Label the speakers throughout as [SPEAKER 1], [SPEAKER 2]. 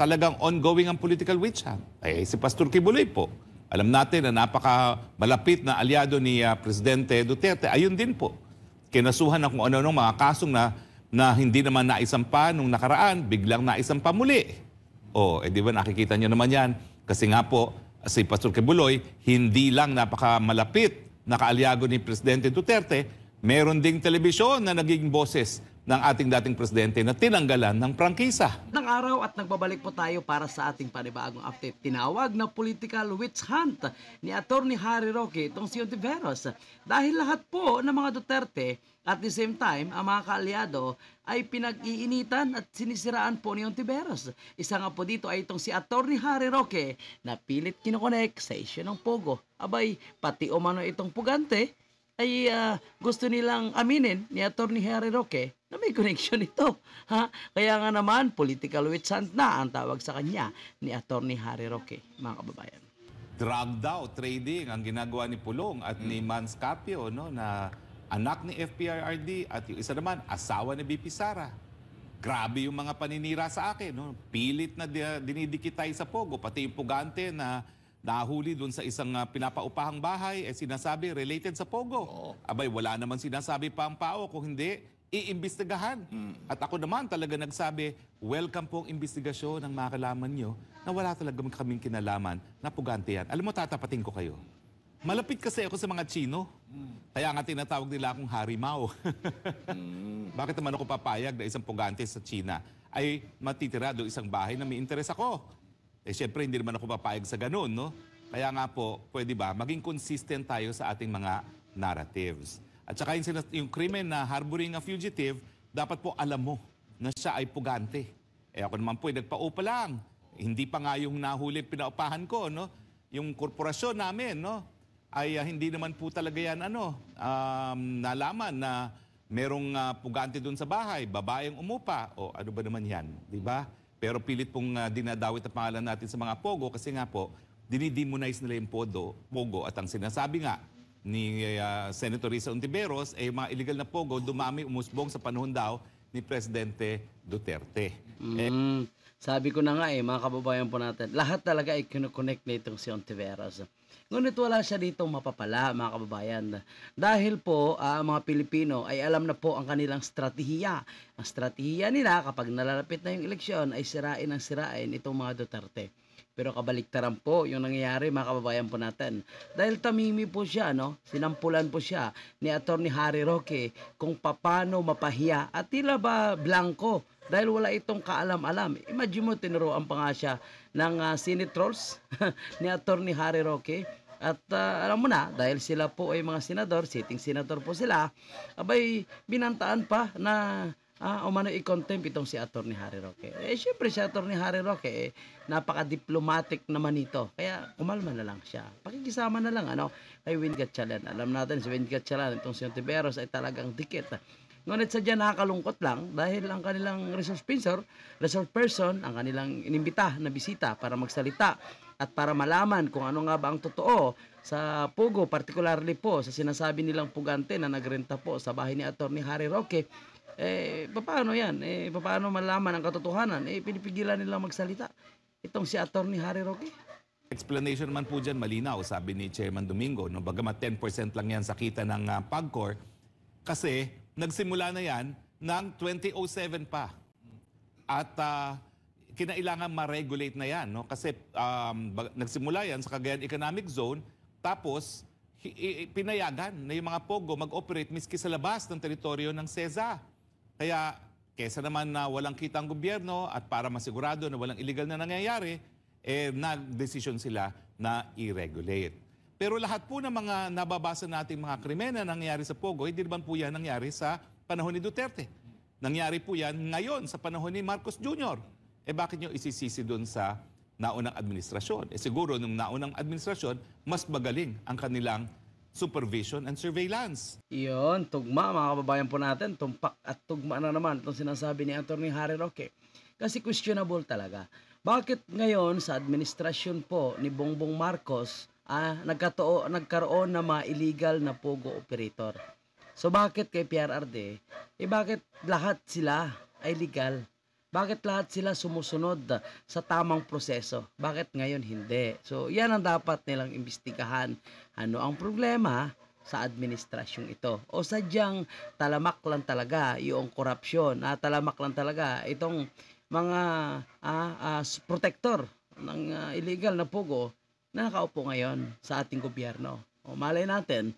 [SPEAKER 1] talagang ongoing ang political witch hunt. Eh, si Pastor Kibuloy po, alam natin na napaka malapit na alyado ni Presidente Duterte. Ayun din po, kinasuhan ng kung ano-anong mga kasong na hindi naman naisampa nung nakaraan, biglang naisampa muli. O, di ba nakikita nyo naman yan? Kasi nga po, si Pastor Kibuloy, hindi lang napaka malapit na kaalyado ni Presidente Duterte, meron ding telebisyon na naging boses ng ating dating presidente na tinanggalan ng prangkisa.
[SPEAKER 2] Ng araw at nagbabalik po tayo para sa ating panibagong update. Tinawag na political witch hunt ni Atty. Harry Roque itong si Ontiveros. Dahil lahat po ng mga Duterte at the same time, ang mga kaalyado ay pinag-iinitan at sinisiraan po ni Ontiveros. Isa nga po dito ay itong si Atty. Harry Roque na pilit kinokonek sa isyu ng Pogo. Abay, pati umano itong pugante ay gusto nilang aminin ni Atty. Harry Roque na may connection ito. Ha? Kaya nga naman, political witch hunt na ang tawag sa kanya ni Atty. Harry Roque, mga kababayan.
[SPEAKER 1] Drug daw, trading ang ginagawa ni Pulong at ni Mans Carpio, no, na anak ni FPRRD at yung isa naman, asawa ni BP Sara. Grabe yung mga paninira sa akin. No? Pilit na dinidikit tayo sa Pogo, pati yung pugante na nahuli doon sa isang pinapaupahang bahay, sinasabi related sa Pogo. Abay, wala naman sinasabi pa ang PAO, kung hindi, iimbestigahan. At ako naman talaga nagsabi, welcome pong investigasyon ng mga kalaman nyo na wala talaga kaming kinalaman na pugante yan. Alam mo, tatapatin ko kayo. Malapit kasi ako sa mga Chino. Kaya nga tinatawag nila akong Harimau. Bakit naman ako papayag na isang pugante sa China ay matitira doon isang bahay na may interes ako? Eh, syempre, hindi naman ako papayag sa ganun, no? Kaya nga po, pwede ba, maging consistent tayo sa ating mga narratives. At saka yung krimen na harboring a fugitive, dapat po alam mo na siya ay pugante. Eh ako naman po, nagpaupa lang. Hindi pa nga yung nahuli pinaupahan ko, no? Yung korporasyon namin, no? Ay hindi naman po talaga yan, nalaman na merong pugante doon sa bahay, babaeng umupa, o ano ba naman yan, di ba? Pero pilit pong dinadawit ang pangalan natin sa mga Pogo kasi nga po, dinidemonize nila yung Pogo at ang sinasabi nga ni Senator Risa Ontiveros ay mga illegal na Pogo dumami umusbong sa panahon daw ni Presidente Duterte.
[SPEAKER 2] Sabi ko na nga mga kababayan po natin, lahat talaga ay kinoconnect na itong si Ontiveros. Ngunit wala siya dito mapapala, mga kababayan. Dahil po, ang mga Pilipino ay alam na po ang kanilang strategiya. Ang strategiya nila kapag nalalapit na yung eleksyon ay sirain ang sirain itong mga Duterte. Pero kabaliktaran po yung nangyayari, mga kababayan po natin. Dahil tamimi po siya, no? Sinampulan po siya ni Atty. Harry Roque kung paano mapahiya at tila ba blanco dahil wala itong kaalam-alam. Imagine mo, tinuruan pa nga siya ng Senate trolls ni Atty. Harry Roque. At alam mo na, dahil sila po ay mga senador, sitting senator po sila, abay binantaan pa na umano i-contempt itong si Atty. Harry Roque. Eh, syempre si Atty. Harry Roque, napaka-diplomatic naman ito. Kaya kumalma na lang siya. Pakikisama na lang, kay Win Gatchalian. Alam natin, si Win Gatchalian, itong si Ontiveros ay talagang dikit. Ngunit sadya nakakalungkot lang dahil ang kanilang resource person, ang kanilang inimbita na bisita para magsalita at para malaman kung ano nga ba ang totoo sa Pogo, particularly po sa sinasabi nilang pugante na nagrenta po sa bahay ni Atty. Harry Roque. Paano yan? Paano malaman ang katotohanan? Pinipigilan nilang magsalita. Itong si Atty. Harry Roque.
[SPEAKER 1] Explanation naman po dyan malinaw, sabi ni Chairman Domingo. No? Bagamat 10% lang yan sa kita ng PAGCOR, kasi nagsimula na yan ng 2007 pa. At kinailangan ma-regulate na yan. No? Kasi nagsimula yan sa Cagayan Economic Zone, tapos pinayagan na yung mga Pogo mag-operate miski sa labas ng teritoryo ng SEZA. Kaya, kesa naman na walang kita ang gobyerno at para masigurado na walang illegal na nangyayari, nag-decision sila na i-regulate. Pero lahat po ng mga nababasa nating mga krimen na nangyayari sa Pogo, hindi naman po yan nangyari sa panahon ni Duterte. Nangyari po yan ngayon sa panahon ni Marcos Jr. Bakit nyo isisisi doon sa naunang administrasyon? Siguro nung naunang administrasyon, mas magaling ang kanilang supervision and surveillance.
[SPEAKER 2] Iyon, tugma mga kababayan po natin, tumpak at tugma na naman itong sinasabi ni Atty. Harry Roque. Kasi questionable talaga. Bakit ngayon sa administrasyon po ni Bongbong Marcos nagkaroon ng mga illegal na Pogo operator? So bakit kay PRRD? Bakit lahat sila ay legal? Bakit lahat sila sumusunod sa tamang proseso? Bakit ngayon hindi? So, yan ang dapat nilang imbestigahan. Ano ang problema sa administrasyong ito? O sadyang talamak lang talaga yung korupsyon, talamak lang talaga itong mga protector ng illegal na pugo na nakaupo ngayon sa ating gobyerno. O malay natin,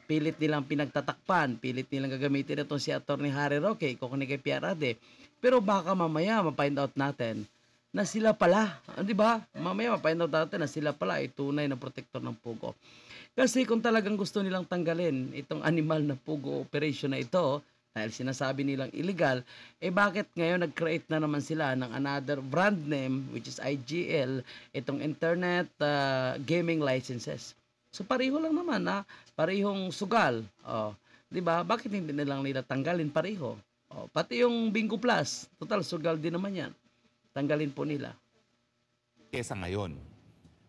[SPEAKER 2] pilit nilang pinagtatakpan, pilit nilang gagamitin itong si Atty. Harry Roque, kukunin kay PRRD. Pero baka mamaya ma-find out natin na sila pala, di ba? Mamaya ma-find out natin na sila pala ay tunay na protector ng pugo. Kasi kung talagang gusto nilang tanggalin itong animal na pugo operation na ito, dahil sinasabi nilang illegal, bakit ngayon nag-create na naman sila ng another brand name, which is IGL, itong Internet Gaming Licenses. So pareho lang naman, parehong sugal. Di ba? Bakit hindi nilang nila tanggalin pareho? Pati yung Bingo Plus, total sugal din naman yan. Tanggalin po nila.
[SPEAKER 1] Kesa ngayon.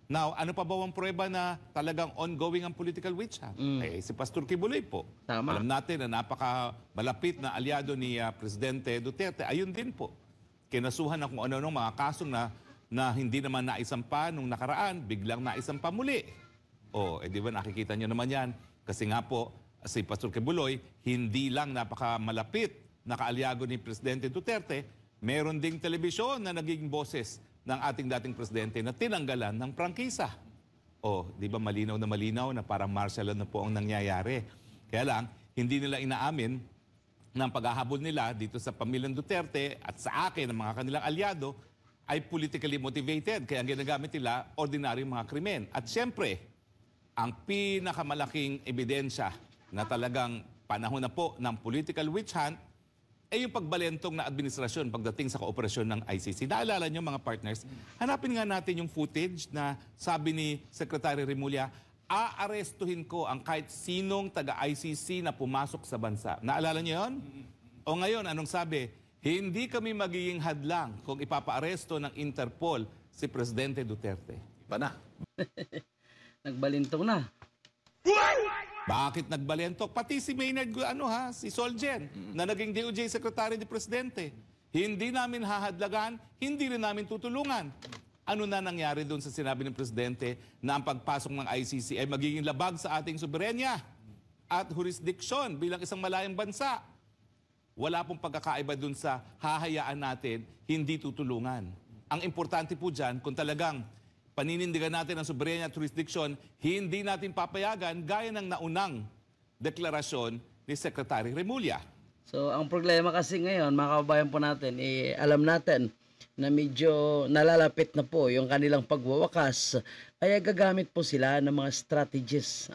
[SPEAKER 1] Now, ano pa ba ang pruweba na talagang ongoing ang political witch hunt? Si Pastor Kibuloy po.
[SPEAKER 2] Tama.
[SPEAKER 1] Alam natin na napaka-malapit na aliado ni Presidente Duterte. Ayun din po. Kinasuhan na kung ano-anong mga kasong na hindi naman naisampa nung nakaraan, biglang naisampa muli. Di ba nakikita nyo naman yan? Kasi nga po, si Pastor Kibuloy, hindi lang napaka-malapit na kaalyado ni Presidente Duterte, meron ding telebisyon na naging boses ng ating dating presidente na tinanggalan ng prangkisa. Di ba malinaw na parang martial law na po ang nangyayari. Kaya lang, hindi nila inaamin ng paghahabol nila dito sa pamilyang Duterte at sa akin, ng mga kanilang alyado, ay politically motivated. Kaya ang ginagamit nila, ordinaryong mga krimen. At syempre, ang pinakamalaking ebidensya na talagang panahon na po ng political witch hunt yung pagbalentong na administrasyon pagdating sa kooperasyon ng ICC. Naalala nyo mga partners, hanapin nga natin yung footage na sabi ni Secretary Remulla, aarestuhin ko ang kahit sinong taga-ICC na pumasok sa bansa. Naalala nyo yun? O ngayon, anong sabi? Hindi kami magiging hadlang kung ipapaaresto ng Interpol si Presidente Duterte. Iba na.
[SPEAKER 2] Nagbalintong na.
[SPEAKER 1] Bakit nagbalentok? Pati si Maynard, si Solgen, na naging DOJ Secretary ni Presidente. Hindi namin hahadlagan, hindi rin namin tutulungan. Ano na nangyari doon sa sinabi ng Presidente na ang pagpasok ng ICC ay magiging labag sa ating soberenya at jurisdiksyon bilang isang malayang bansa? Wala pong pagkakaiba doon sa hahayaan natin, hindi tutulungan. Ang importante po dyan, kung talagang paninindigan natin ang soberenya at jurisdiksyon, hindi natin papayagan gaya ng naunang deklarasyon ni Secretary Remulla.
[SPEAKER 2] So, ang problema kasi ngayon, mga kababayan po natin, alam natin na medyo nalalapit na po yung kanilang pagwawakas. Kaya gagamit po sila ng mga strategies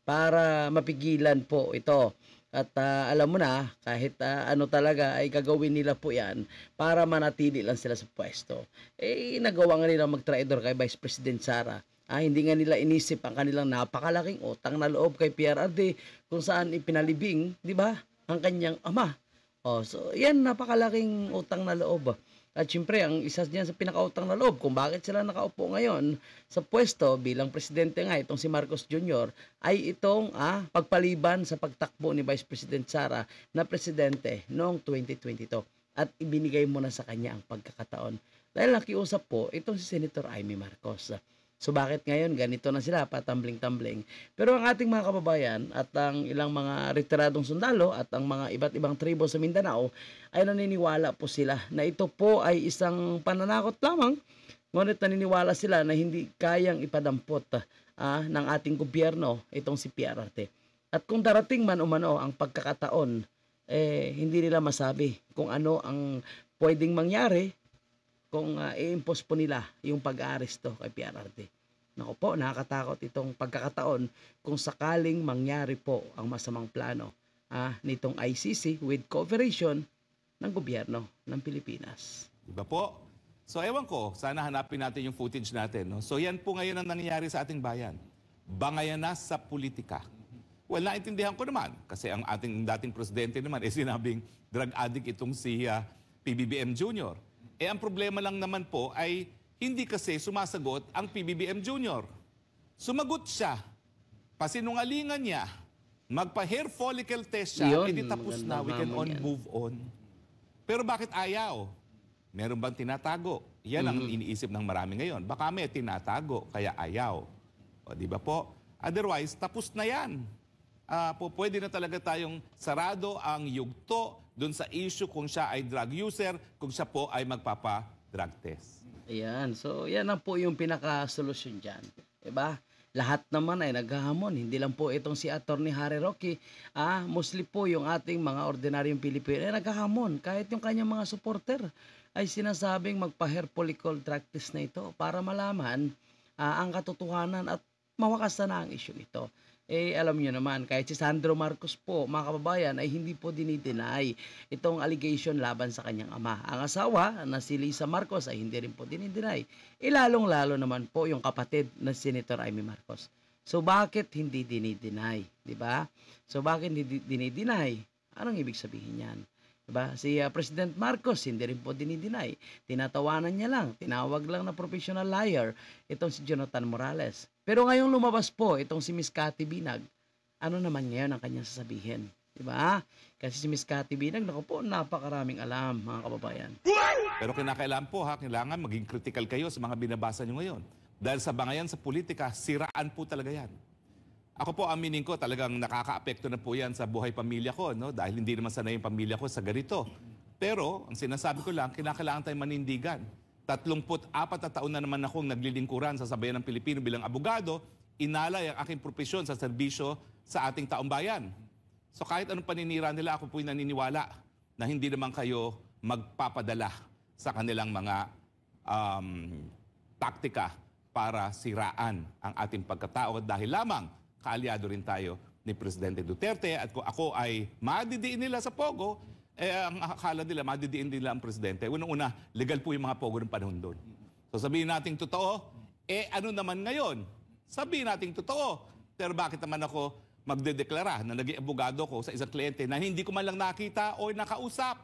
[SPEAKER 2] para mapigilan po ito. At alam mo na, kahit ano talaga ay gagawin nila po yan para manatili lang sila sa pwesto. Nagawa nga nila mag-traidor kay Vice President Sara. Hindi nga nila inisip ang kanilang napakalaking utang na loob kay PRRD kung saan ipinalibing, di ba, ang kanyang ama. So yan, napakalaking utang na loob. At syempre, ang isa diyan sa pinakautang na loob kung bakit sila nakaupo ngayon sa pwesto bilang presidente nga itong si Marcos Jr. ay itong pagpaliban sa pagtakbo ni Vice President Sara na presidente noong 2022. At ibinigay mo na sa kanya ang pagkakataon. Dahil nakiusap po itong si Senator Amy Marcos. So bakit ngayon ganito na sila patambling-tambling? Pero ang ating mga kababayan at ang ilang mga retiradong sundalo at ang mga iba't ibang tribo sa Mindanao ay naniniwala po sila na ito po ay isang pananakot lamang. Ngunit naniniwala sila na hindi kayang ipadampot ng ating gobyerno itong si PRRD. At kung darating man umano ang pagkakataon, hindi nila masabi kung ano ang pwedeng mangyari kung i-impose po nila yung pag-aaresto kay PRRD. Naku po, nakakatakot itong pagkakataon kung sakaling mangyari po ang masamang plano nitong ICC with cooperation ng gobyerno ng Pilipinas.
[SPEAKER 1] Diba po? So ewan ko, sana hanapin natin yung footage natin. No? So yan po ngayon ang nangyayari sa ating bayan. Bangayanas sa politika. Well, naintindihan ko naman kasi ang ating dating presidente naman sinabing drug addict itong si PBBM Jr. Ang problema lang naman po ay hindi kasi sumasagot ang PBBM Jr. Sumagot siya, pasinungalingan niya, magpa-hair follicle test siya,
[SPEAKER 2] Yun,
[SPEAKER 1] edi tapos na, we can move on. Pero bakit ayaw? Meron bang tinatago? Yan ang iniisip ng marami ngayon. Baka may tinatago, kaya ayaw. O, di ba po? Otherwise, tapos na yan. Pwede na talaga tayong sarado ang yugto dun sa issue kung siya ay drug user, kung siya po ay magpapa-drug test.
[SPEAKER 2] Ayan. So, yan ang po yung pinaka-solusyon dyan. Diba? Lahat naman ay naghahamon. Hindi lang po itong si Atty. Harry Roque. Mostly po yung ating mga ordinaryong Pilipino ay naghahamon. Kahit yung kanyang mga supporter ay sinasabing magpa-hair follicle drug test na ito para malaman ang katotohanan at mawakas na ang issue ito. Alam nyo naman, kahit si Sandro Marcos po, mga kababayan, ay hindi po dinideny itong allegation laban sa kanyang ama. Ang asawa na si Lisa Marcos ay hindi rin po dinideny. Lalong-lalo naman po yung kapatid na si Senator Amy Marcos. So bakit hindi dinideny? Diba? So bakit hindi dinideny? Anong ibig sabihin yan? Diba? Si President Marcos, hindi rin po dinideny. Tinatawanan niya lang, tinawag lang na professional liar itong si Jonathan Morales. Pero ngayong lumabas po itong si Miss Cathy Binag, ano naman ngayon ang kanyang sasabihin? Diba? Kasi si Miss Cathy Binag, naku po, napakaraming alam, mga kababayan.
[SPEAKER 1] Pero kinakailangan po kailangan maging critical kayo sa mga binabasa nyo ngayon. Dahil sa bangayan sa politika, siraan po talaga yan. Ako po, aminin ko, talagang nakaka-apekto na po yan sa buhay pamilya ko, no? Dahil hindi naman sanay yung pamilya ko sa ganito. Pero, ang sinasabi ko lang, kinakailangan tayong manindigan. 34 na taon na naman akong naglilingkuran sa Sambayan ng Pilipino bilang abogado, inalay ang aking propesyon sa serbisyo sa ating taumbayan. So kahit anong paninira nila, ako po'y naniniwala na hindi naman kayo magpapadala sa kanilang mga taktika para siraan ang ating pagkatao dahil lamang kaalyado rin tayo ni Presidente Duterte at kung ako ay madidiin nila sa Pogo, ang akala nila, madidiin nila ang Presidente. Unang-una, legal po yung mga Pogo ng panahon doon. So sabihin natin totoo, ano naman ngayon? Sabihin natin totoo. Pero bakit naman ako magdedeklara na naging abogado ko sa isang kliyente na hindi ko man lang nakita o nakausap?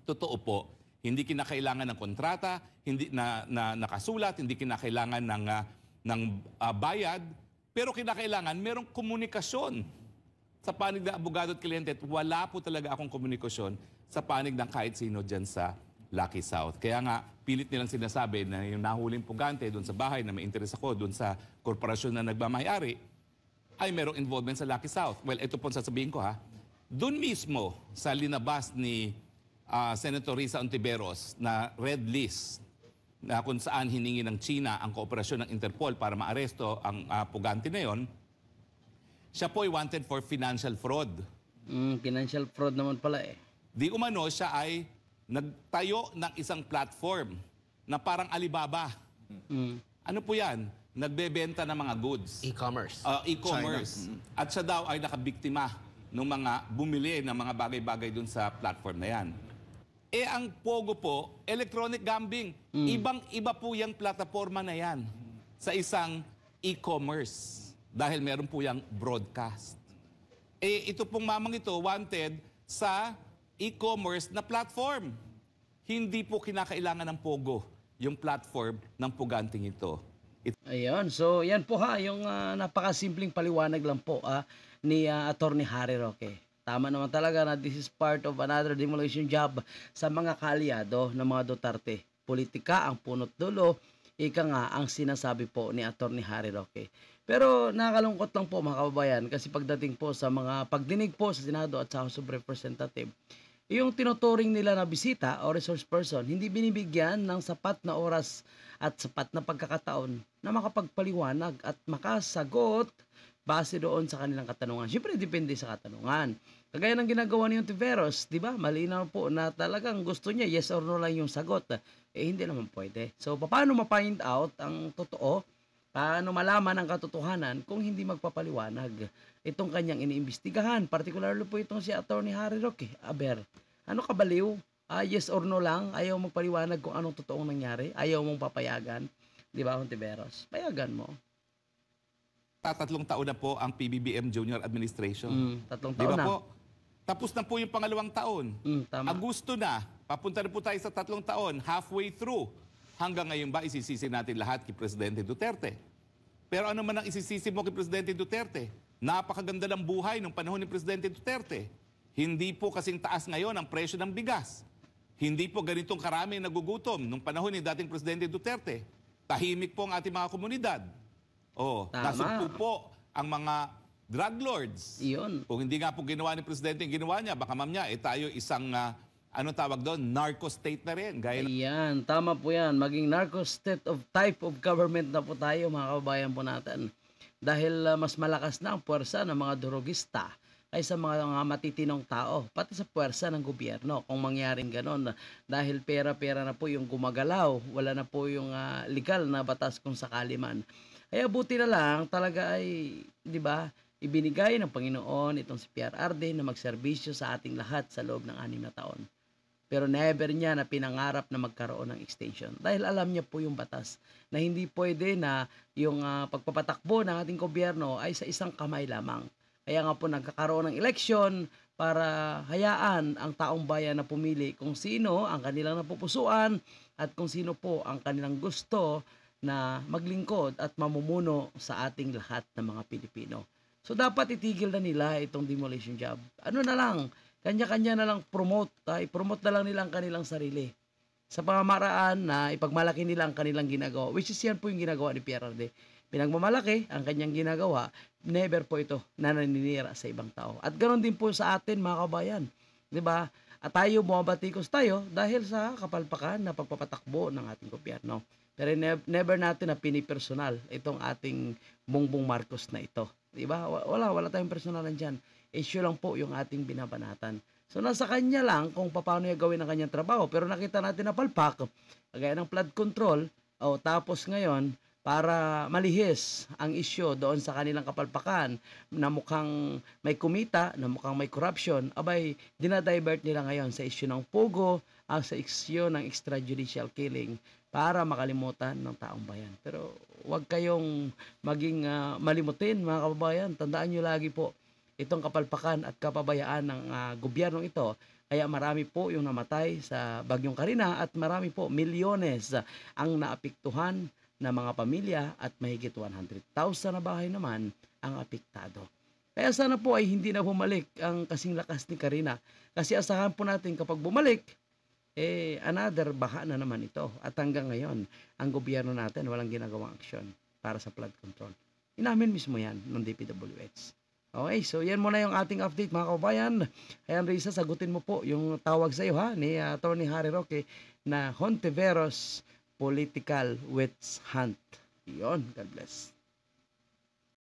[SPEAKER 1] Totoo po, hindi kinakailangan ng kontrata, hindi na nakasulat, hindi kinakailangan ng bayad, pero kinakailangan merong komunikasyon. Sa panig ng abogado at kliyente, wala po talaga akong komunikasyon sa panig ng kahit sino dyan sa Lucky South. Kaya nga, pilit nilang sinasabi na yung nahuling pugante doon sa bahay na may interest ako doon sa korporasyon na nagmamayari, ay merong involvement sa Lucky South. Well, ito po sasabihin ko ha. Doon mismo sa linabas ni Senator Risa Ontiveros na red list na kung saan hiningi ng China ang kooperasyon ng Interpol para maaresto ang pugante na yon, siya po ay wanted for financial fraud.
[SPEAKER 2] Financial fraud naman pala eh.
[SPEAKER 1] Di umano siya ay nagtayo ng isang platform na parang Alibaba. Ano po yan? Nagbebenta ng mga goods.
[SPEAKER 3] E-commerce.
[SPEAKER 1] E-commerce. At siya daw ay nakabiktima ng mga bumili ng mga bagay-bagay dun sa platform na yan. Ang Pogo po, electronic gambling. Ibang-iba po yung plataforma na yan sa isang e-commerce. Dahil meron po yung broadcast. Ito pong mamang ito wanted sa e-commerce na platform. Hindi po kinakailangan ng Pogo yung platform ng puganting ito.
[SPEAKER 2] Ayun. So, yan po yung napakasimpleng paliwanag lang po ni Atty. Harry Roque. Tama naman talaga na this is part of another demolition job sa mga kaalyado ng mga Duterte. Politika ang punot dulo, ika nga ang sinasabi po ni Atty. Harry Roque. Pero nakakalungkot lang po mga kababayan kasi pagdating po sa mga pagdinig po sa Senado at sa House of Representatives, yung tinuturing nila na bisita o resource person, hindi binibigyan ng sapat na oras at sapat na pagkakataon na makapagpaliwanag at makasagot base doon sa kanilang katanungan. Siyempre, depende sa katanungan. Kagaya ng ginagawa ni Ontiveros, di ba? Malinaw po na talagang gusto niya yes or no lang yung sagot. Hindi naman pwede. So, paano ma-find out ang totoo? Paano malaman ang katotohanan kung hindi magpapaliwanag itong kanyang iniimbestigahan? Particularly po itong si Atty. Harry Roque. Aber, ano kabaliw? Yes or no lang? Ayaw magpaliwanag kung anong totoong nangyari? Ayaw mong papayagan? Di ba, Ontiveros? Payagan mo.
[SPEAKER 1] 3 taon na po ang PBBM Junior Administration.
[SPEAKER 2] 3 taon
[SPEAKER 1] Di ba
[SPEAKER 2] na.
[SPEAKER 1] po? Tapos na po yung pangalawang taon.
[SPEAKER 2] Tama.
[SPEAKER 1] Agosto na. Papunta na po tayo sa 3 taon. Halfway through. Hanggang ngayon ba isisisi natin lahat kay Presidente Duterte? Pero ano man ang isisisi mo kay Presidente Duterte? Napakaganda ng buhay nung panahon ni Presidente Duterte. Hindi po kasing taas ngayon ang presyo ng bigas. Hindi po ganitong karami nagugutom nung panahon ni dating Presidente Duterte. Tahimik po ang ating mga komunidad.
[SPEAKER 2] Tama.
[SPEAKER 1] Nasugpo po ang mga drug lords.
[SPEAKER 2] Iyon.
[SPEAKER 1] Kung hindi nga po ginawa ni Presidente yung ginawa niya, baka mamaya tayo isang, anong tawag doon, narco state na rin. Gaya
[SPEAKER 2] Ayan, tama po yan. Maging narco state of type of government na po tayo, mga kababayan po natin. Dahil mas malakas na ang puwersa ng mga durugista kaysa mga matitinong tao, pati sa puwersa ng gobyerno kung mangyaring ganon. Dahil pera-pera na po yung gumagalaw, wala na po yung legal na batas kung sakali man. Kaya buti na lang talaga ay, di ba, ibinigay ng Panginoon itong si PRRD na magserbisyo sa ating lahat sa loob ng 6 na taon. Pero never niya na pinangarap na magkaroon ng extension. Dahil alam niya po yung batas na hindi pwede na yung pagpapatakbo ng ating gobyerno ay sa isang kamay lamang. Kaya nga po nagkakaroon ng eleksyon para hayaan ang taong bayan na pumili kung sino ang kanilang napupusuan at kung sino po ang kanilang gusto na maglingkod at mamumuno sa ating lahat ng mga Pilipino. So dapat itigil na nila itong demolition job. Ano na lang, kanya-kanya na lang i-promote na lang nila ang kanilang sarili. Sa pamamaraan na ipagmalaki nila ang kanilang ginagawa, which is yan po yung ginagawa ni PRRD. Pinagmamalaki ang kanyang ginagawa, never po ito naninira sa ibang tao. At ganoon din po sa atin, mga kabayan. 'Di ba? At tayo, bumabatikos tayo dahil sa kapalpakan na pagpapatakbo ng ating gobyerno. Pero never natin na pinipersonal itong ating Bongbong Marcos na ito. 'Di ba? Wala tayong personalan diyan. Issue lang po yung ating binabanatan. So nasa kanya lang kung paano niya gawin ang kanyang trabaho. Pero nakita natin na palpak, kagaya ng flood control, tapos ngayon, para malihis ang isyu doon sa kanilang kapalpakan na mukhang may kumita, na mukhang may corruption, abay, dinadivert nila ngayon sa isyu ng pogo, sa isyu ng extrajudicial killing para makalimutan ng taong bayan. Pero huwag kayong maging malimutin, mga kababayan. Tandaan nyo lagi po, itong kapalpakan at kapabayaan ng gobyernong ito, kaya marami po yung namatay sa Bagyong Carina at marami po, milyones ang naapektuhan na mga pamilya at mahigit 100,000 na bahay naman ang apektado. Kaya sana po ay hindi na bumalik ang kasing lakas ni Carina. Kasi asahan po natin kapag bumalik, another baha na naman ito. At hanggang ngayon, ang gobyerno natin walang ginagawang aksyon para sa flood control. Inamin mismo yan ng DPWH. Okay, so yan muna yung ating update, mga kababayan. Ayan, Risa, sagutin mo po yung tawag sa iyo ni Atty. Harry Roque na Hontiveros Political Witch Hunt. Yun, God bless.